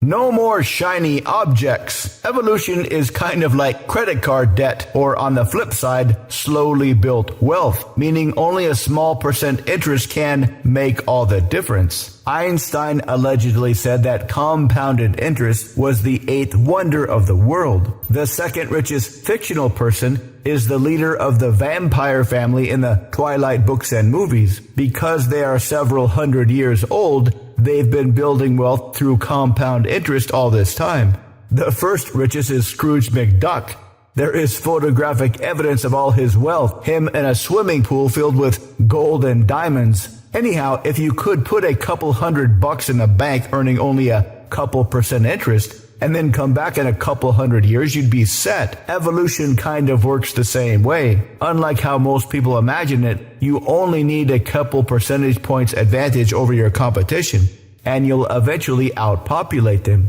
No more shiny objects. Evolution is kind of like credit card debt, or on the flip side, slowly built wealth, meaning only a small percent interest can make all the difference. Einstein allegedly said that compounded interest was the eighth wonder of the world. The second richest fictional person is the leader of the vampire family in the Twilight books and movies. Because they are several hundred years old, they've been building wealth through compound interest all this time. The first richest is Scrooge McDuck. There is photographic evidence of all his wealth, him in a swimming pool filled with gold and diamonds. Anyhow, if you could put a couple $100 in the bank earning only a couple percent interest, and then come back in a couple hundred years, you'd be set. Evolution kind of works the same way. Unlike how most people imagine it, you only need a couple percentage points advantage over your competition, and you'll eventually outpopulate them.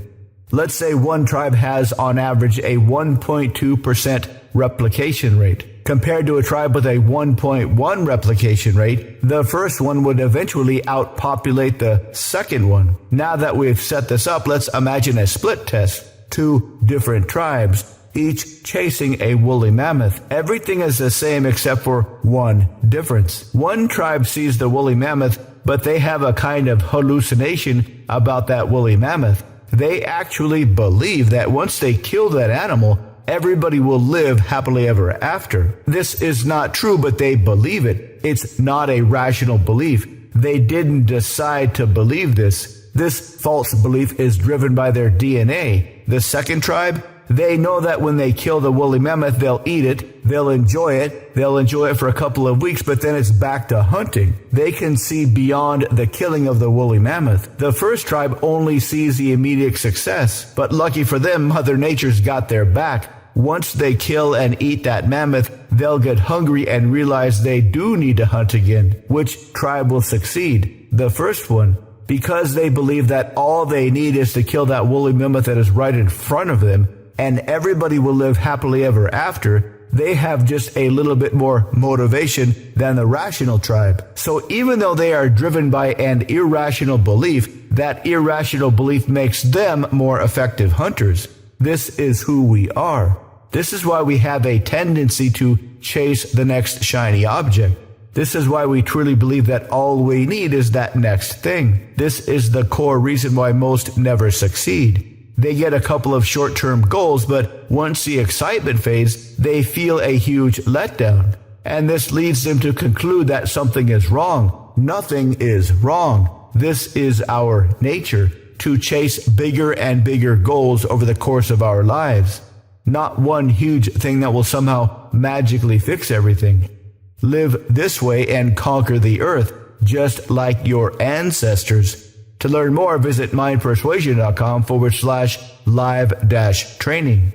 Let's say one tribe has on average a 1.2% replication rate. Compared to a tribe with a 1.1 replication rate, the first one would eventually outpopulate the second one. Now that we've set this up, let's imagine a split test. Two different tribes, each chasing a woolly mammoth. Everything is the same except for one difference. One tribe sees the woolly mammoth, but they have a kind of hallucination about that woolly mammoth. They actually believe that once they kill that animal, everybody will live happily ever after. This is not true, but they believe it. It's not a rational belief. They didn't decide to believe this. This false belief is driven by their DNA. The second tribe, they know that when they kill the woolly mammoth, they'll eat it, they'll enjoy it for a couple of weeks, but then it's back to hunting. They can see beyond the killing of the woolly mammoth. The first tribe only sees the immediate success, but lucky for them, Mother Nature's got their back. Once they kill and eat that mammoth, they'll get hungry and realize they do need to hunt again. Which tribe will succeed? The first one. Because they believe that all they need is to kill that woolly mammoth that is right in front of them, and everybody will live happily ever after, they have just a little bit more motivation than the rational tribe. So even though they are driven by an irrational belief, that irrational belief makes them more effective hunters. This is who we are. This is why we have a tendency to chase the next shiny object. This is why we truly believe that all we need is that next thing. This is the core reason why most never succeed. They get a couple of short-term goals, but once the excitement fades, they feel a huge letdown. And this leads them to conclude that something is wrong. Nothing is wrong. This is our nature, to chase bigger and bigger goals over the course of our lives. Not one huge thing that will somehow magically fix everything. Live this way and conquer the earth, just like your ancestors. To learn more, visit mindpersuasion.com/live-training.